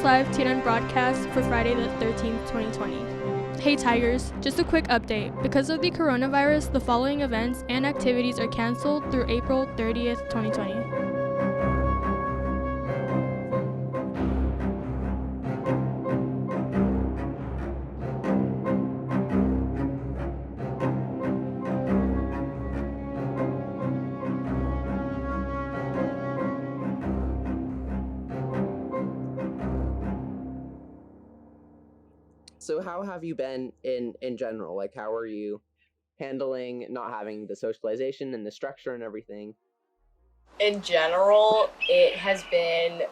live TNN broadcast for Friday the 13th, 2020. Hey Tigers, just a quick update. Because of the coronavirus, the following events and activities are canceled through April 30th, 2020. So how have you been in general? Like, how are you handling not having the socialization and the structure and everything? In general, it has been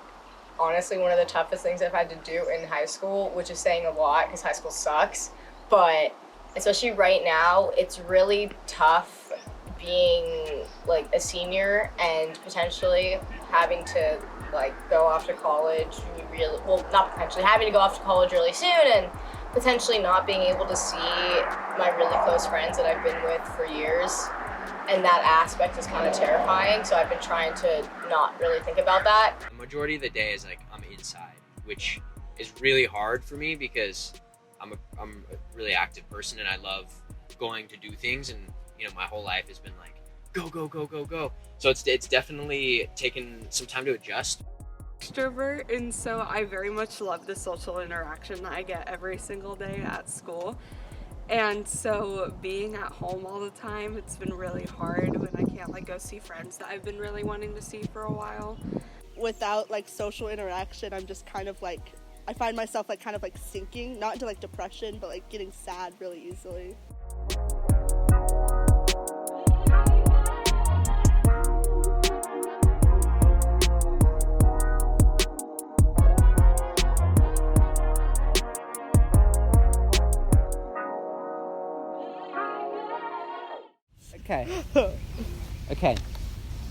honestly one of the toughest things I've had to do in high school, which is saying a lot because high school sucks. But especially right now, it's really tough being like a senior and potentially having to like go off to college. Not potentially, having to go off to college really soon and potentially not being able to see my really close friends that I've been with for years. And that aspect is kind of terrifying, so I've been trying to not really think about that. The majority of the day is like I'm inside, which is really hard for me because I'm a really active person and I love going to do things, and you know my whole life has been like go go go go go. So it's definitely taken some time to adjust. Extrovert, and so I very much love the social interaction that I get every single day at school. And so being at home all the time, it's been really hard when I can't like go see friends that I've been really wanting to see for a while. Without like social interaction, I'm just kind of like, I find myself like kind of like sinking, not into like depression, but like getting sad really easily. Okay,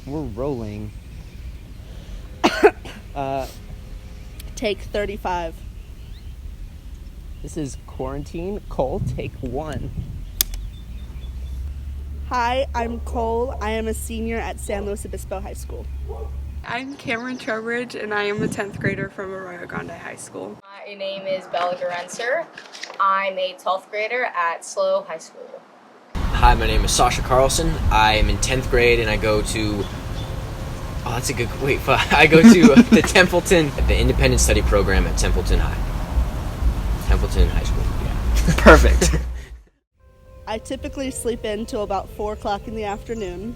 we're rolling. Take 35. This is Quarantine. Cole, take 1. Hi, I'm Cole. I am a senior at San Luis Obispo High School. I'm Camryn Wise, and I am a 10th grader from Arroyo Grande High School. My name is Bella Garenser. I'm a 12th grader at SLO High School. Hi, my name is Sacha Carlson. I am in 10th grade and I go to I go to the Templeton, the Independent Study Program at Templeton High School. Yeah. Perfect. I typically sleep in till about 4 o'clock in the afternoon,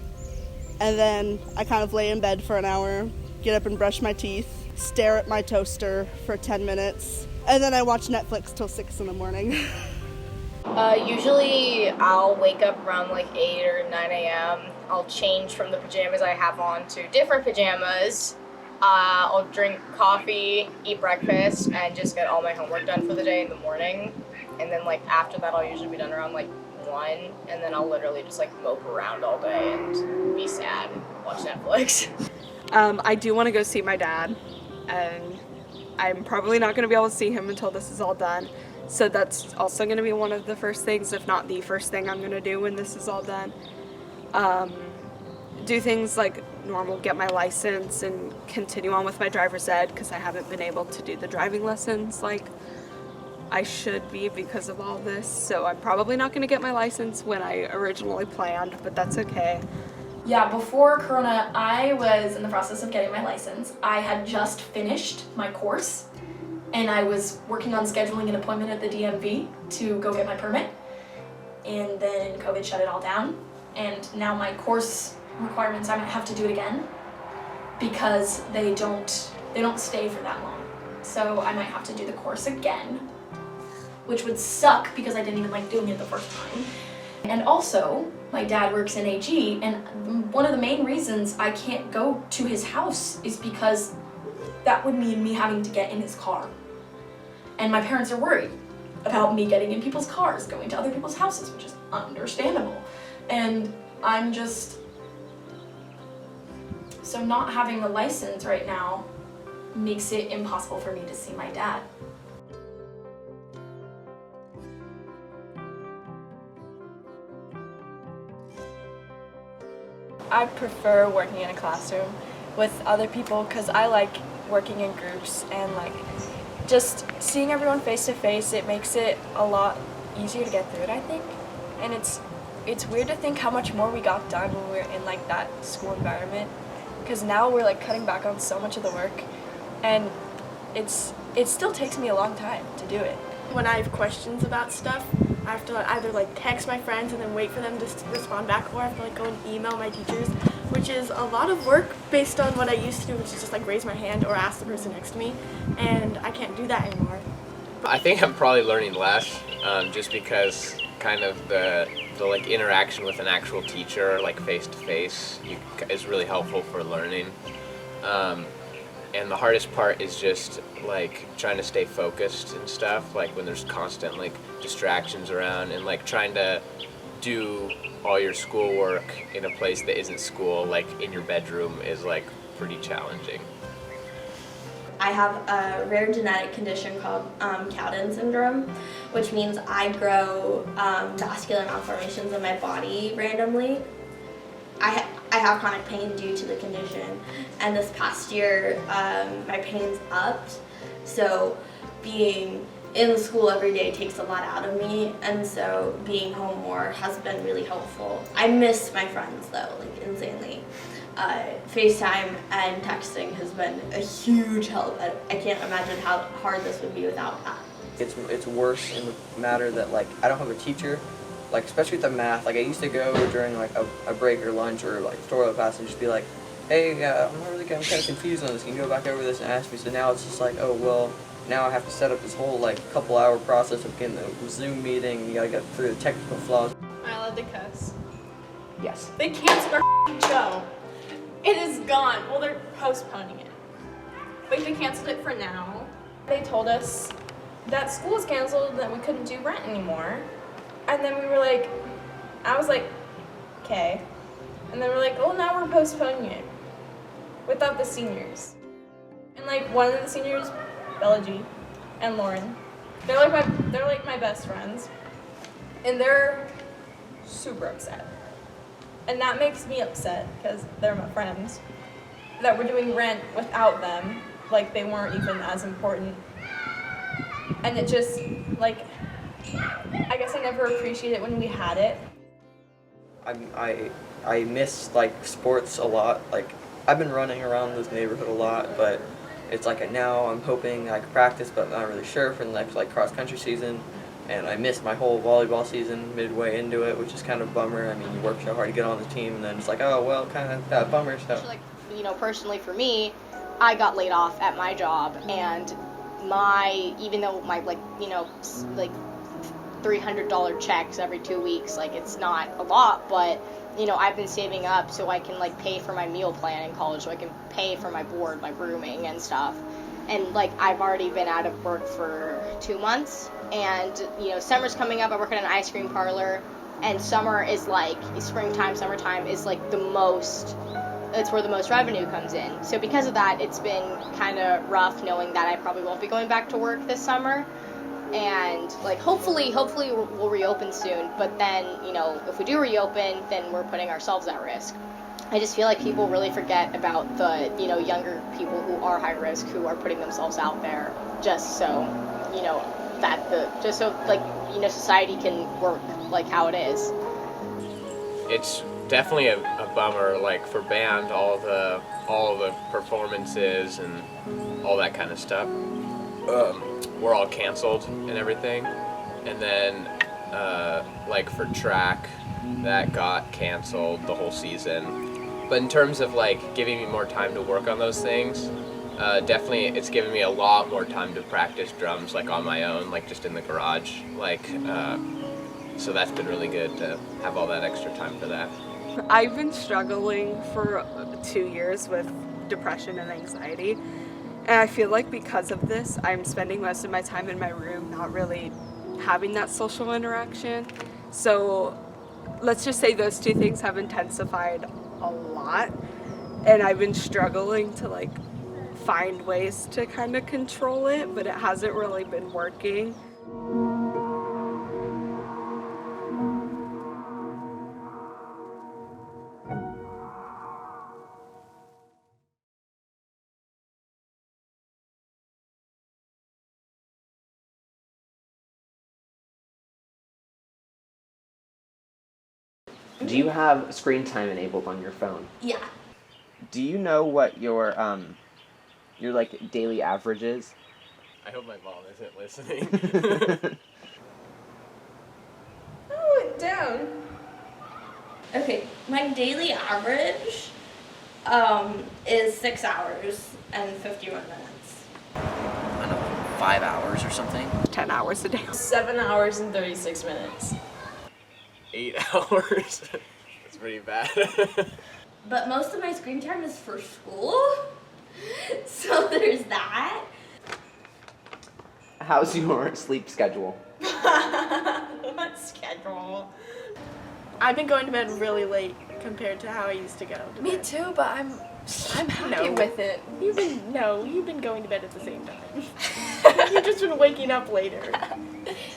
and then I kind of lay in bed for an hour, get up and brush my teeth, stare at my toaster for 10 minutes, and then I watch Netflix till 6 in the morning. Usually I'll wake up around like 8 or 9 a.m. I'll change from the pajamas I have on to different pajamas. I'll drink coffee, eat breakfast, and just get all my homework done for the day in the morning. And then like after that I'll usually be done around like 1, and then I'll literally just like mope around all day and be sad and watch Netflix. I do want to go see my dad, and I'm probably not going to be able to see him until this is all done. So that's also going to be one of the first things, if not the first thing I'm going to do when this is all done. Do things like normal, get my license and continue on with my driver's ed, because I haven't been able to do the driving lessons like I should be because of all this. So I'm probably not going to get my license when I originally planned, but that's okay. Yeah, before Corona, I was in the process of getting my license. I had just finished my course, and I was working on scheduling an appointment at the DMV to go get my permit. And then COVID shut it all down. And now my course requirements, I might have to do it again because they don't stay for that long. So I might have to do the course again, which would suck because I didn't even like doing it the first time. And also, my dad works in AG, and one of the main reasons I can't go to his house is because that would mean me having to get in his car. And my parents are worried about me getting in people's cars, going to other people's houses, which is understandable. And I'm just... So not having a license right now makes it impossible for me to see my dad. I prefer working in a classroom with other people because I like working in groups, and like just seeing everyone face to face, it makes it a lot easier to get through it, I think. And it's weird to think how much more we got done when we were in like that school environment, because now we're like cutting back on so much of the work, and it still takes me a long time to do it. When I have questions about stuff, I have to either like text my friends and then wait for them to respond back, or I have to like go and email my teachers, which is a lot of work based on what I used to do, which is just like raise my hand or ask the person next to me, and I can't do that anymore. I think I'm probably learning less, just because kind of the like interaction with an actual teacher, like face to face, is really helpful for learning. And the hardest part is just like trying to stay focused and stuff, like when there's constant like distractions around, and like trying to do all your schoolwork in a place that isn't school, like in your bedroom, is like pretty challenging. I have a rare genetic condition called Cowden syndrome, which means I grow vascular malformations in my body randomly. I have chronic pain due to the condition, and this past year my pain's upped, so being in school every day takes a lot out of me, and so being home more has been really helpful. I miss my friends though, like insanely. FaceTime and texting has been a huge help. I can't imagine how hard this would be without that. It's worse in the matter that like I don't have a teacher, like especially with the math. Like I used to go during like a break or lunch or like tutorial class and just be like, hey, I'm kind of confused on this. Can you go back over this and ask me? So now it's just like, oh well, now I have to set up this whole like couple-hour process of getting the Zoom meeting. And you gotta get through the technical flaws. Am I allowed to cuss? Yes. They canceled our show. It is gone. Well, they're postponing it. Like, they canceled it for now. They told us that school was canceled, that we couldn't do rent anymore. And then we were like, I was like, okay. And then we're like, oh, now we're postponing it without the seniors. And like one of the seniors, Bella G and Lauren, they're like my best friends. And they're super upset. And that makes me upset because they're my friends. That we're doing rent without them, like they weren't even as important. And it just, like, I guess I never appreciated it when we had it. I miss like sports a lot. Like I've been running around this neighborhood a lot, but it's like now I'm hoping I can practice, but I'm not really sure for the next like cross country season. And I missed my whole volleyball season midway into it, which is kind of a bummer. I mean, you work so hard to get on the team, and then it's like, oh, well, kind of that bummer. So, like, you know, personally for me, I got laid off at my job, and even though my, like, you know, like $300 checks every 2 weeks, like, it's not a lot, but, you know, I've been saving up so I can, like, pay for my meal plan in college, so I can pay for my board, my rooming and stuff. And, like, I've already been out of work for 2 months. And, you know, summer's coming up. I work at an ice cream parlor. And summer is, like, springtime, summertime is, like, it's where the most revenue comes in. So because of that, it's been kind of rough knowing that I probably won't be going back to work this summer. And, like, hopefully we'll reopen soon. But then, you know, if we do reopen, then we're putting ourselves at risk. I just feel like people really forget about the, you know, younger people who are high risk, who are putting themselves out there just so, you know, just so, like, you know, society can work like how it is. It's definitely a bummer, like for band, all the performances and all that kind of stuff. We're all canceled and everything. And then, like for track, that got canceled the whole season. But in terms of like giving me more time to work on those things, definitely it's given me a lot more time to practice drums like on my own, like just in the garage. Like, so that's been really good to have all that extra time for that. I've been struggling for 2 years with depression and anxiety. And I feel like because of this, I'm spending most of my time in my room, not really having that social interaction. So let's just say those two things have intensified a lot, and I've been struggling to like find ways to kind of control it, but it hasn't really been working. Do you have screen time enabled on your phone? Yeah. Do you know what your like daily average is? I hope my mom isn't listening. Oh, it down. Okay, my daily average is 6 hours and 51 minutes. I don't know, 5 hours or something? 10 hours a day. 7 hours and 36 minutes. 8 hours. That's pretty bad. But most of my screen time is for school, so there's that. How's your sleep schedule? What schedule? I've been going to bed really late compared to how I used to go to Me bed. too, but I'm happy with it. You've been going to bed at the same time. You've just been waking up later.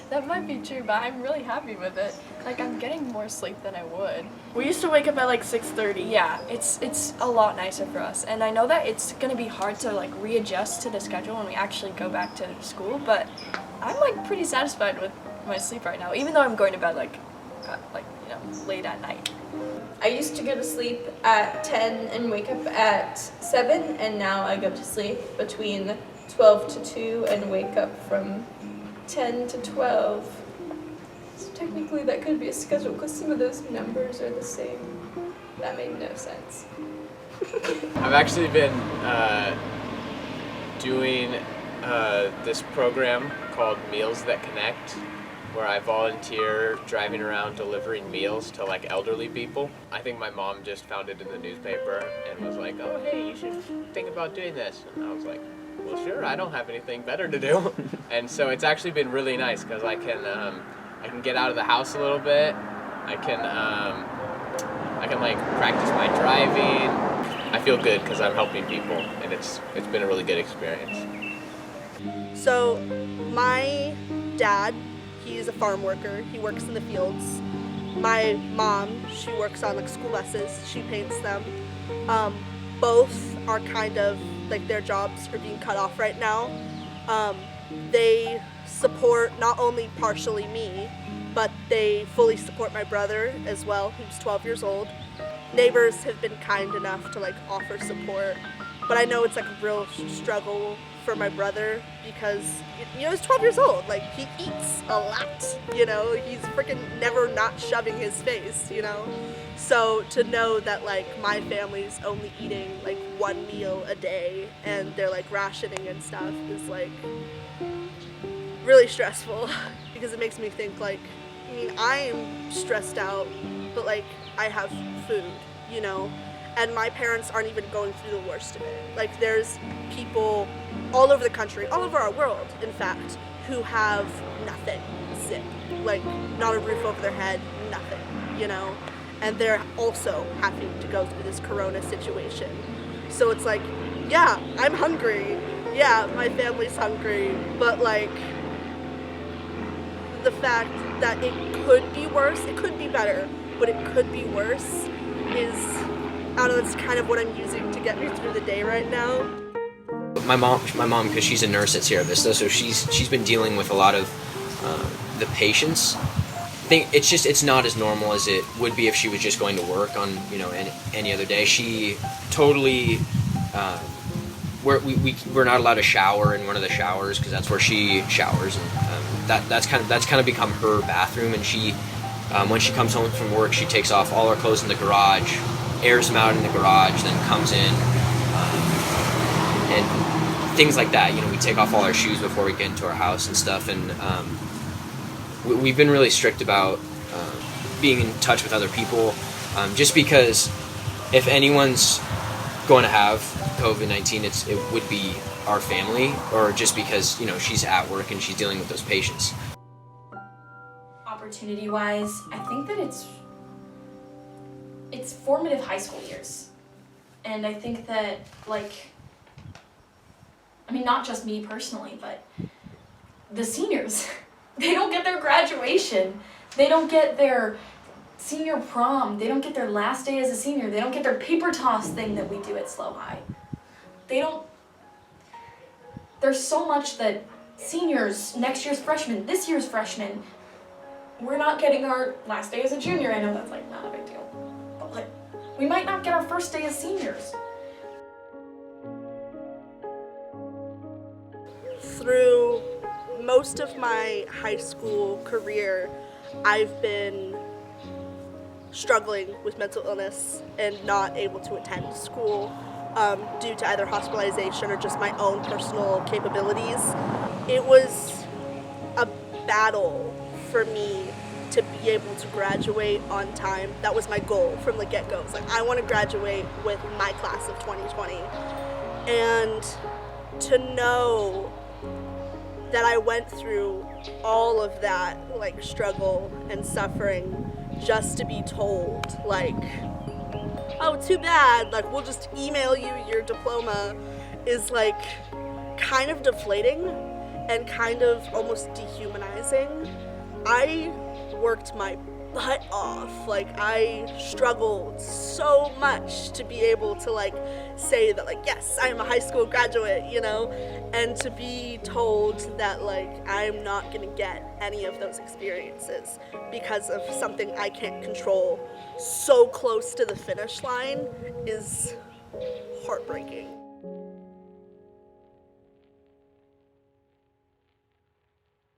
That might be true, but I'm really happy with it. Like, I'm getting more sleep than I would. We used to wake up at like 6:30. Yeah, it's a lot nicer for us. And I know that it's gonna be hard to like readjust to the schedule when we actually go back to school, but I'm like pretty satisfied with my sleep right now, even though I'm going to bed like late at night. I used to go to sleep at 10 and wake up at 7, and now I go to sleep between 12 to 2 and wake up from 10 to 12. So technically that could be a schedule because some of those numbers are the same. That made no sense. I've actually been doing this program called Meals That Connect, where I volunteer driving around delivering meals to like elderly people. I think my mom just found it in the newspaper and was like, oh hey, you should think about doing this. And I was like, well sure, I don't have anything better to do. And so it's actually been really nice because I can get out of the house a little bit. I can like practice my driving. I feel good because I'm helping people, and it's been a really good experience. So my dad, he's a farm worker. He works in the fields. My mom, she works on like school buses. She paints them. Both are kind of like their jobs are being cut off right now. They support not only partially me, but they fully support my brother as well, who's 12 years old. Neighbors have been kind enough to like offer support, but I know it's like a real struggle for my brother because, he's 12 years old. Like, he eats a lot, he's freaking never not shoving his face, So to know that like my family's only eating like one meal a day and they're like rationing and stuff is like really stressful because it makes me think like, I'm stressed out, but like I have food, and my parents aren't even going through the worst of it. Like, there's people all over the country, all over our world, in fact, who have nothing, zip, like not a roof over their head, nothing, and they're also having to go through this corona situation. So it's like, yeah, I'm hungry, yeah, my family's hungry, but like the fact that it could be worse, it could be better, but it could be worse is, I don't know, it's kind of what I'm using to get me through the day right now. My mom, because she's a nurse at Sierra Vista, so she's been dealing with a lot of the patients. I think it's not as normal as it would be if she was just going to work on any other day. She totally we're not allowed to shower in one of the showers because that's where she showers, and that's kind of become her bathroom. And she when she comes home from work, she takes off all her clothes in the garage, airs them out in the garage, then comes in. And things like that, we take off all our shoes before we get into our house and stuff, and we've been really strict about being in touch with other people, just because if anyone's going to have COVID-19, it would be our family, or just because she's at work and she's dealing with those patients. Opportunity-wise, I think that it's formative high school years, and I think that not just me personally, but the seniors, they don't get their graduation, they don't get their senior prom, they don't get their last day as a senior, they don't get their paper toss thing that we do at Slow High. There's so much that seniors, next year's freshmen, this year's freshmen, we're not getting our last day as a junior. I know that's like not a big deal, but like we might not get our first day as seniors. Through most of my high school career, I've been struggling with mental illness and not able to attend school due to either hospitalization or just my own personal capabilities. It was a battle for me to be able to graduate on time. That was my goal from the get-go. It's like, I want to graduate with my class of 2020. And to know that I went through all of that, like, struggle and suffering just to be told, like, oh, too bad, like, we'll just email you your diploma, is, like, kind of deflating and kind of almost dehumanizing. I worked my butt off. Like, I struggled so much to be able to, like, say that, like, yes, I am a high school graduate, you know, and to be told that, like, I'm not gonna get any of those experiences because of something I can't control so close to the finish line is heartbreaking.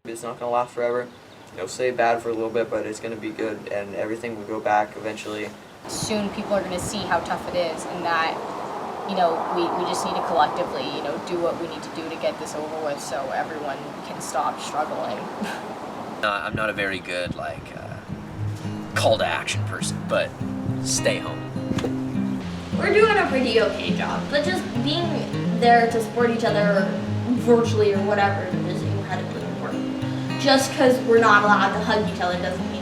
It's not gonna last forever. It'll stay bad for a little bit, but it's going to be good, and everything will go back eventually. Soon people are going to see how tough it is, and that, you know, we just need to collectively, you know, do what we need to do to get this over with so everyone can stop struggling. I'm not a very good, like, call to action person, but stay home. We're doing a pretty okay job, but just being there to support each other virtually or whatever is incredibly important. Just because we're not allowed to hug each other doesn't mean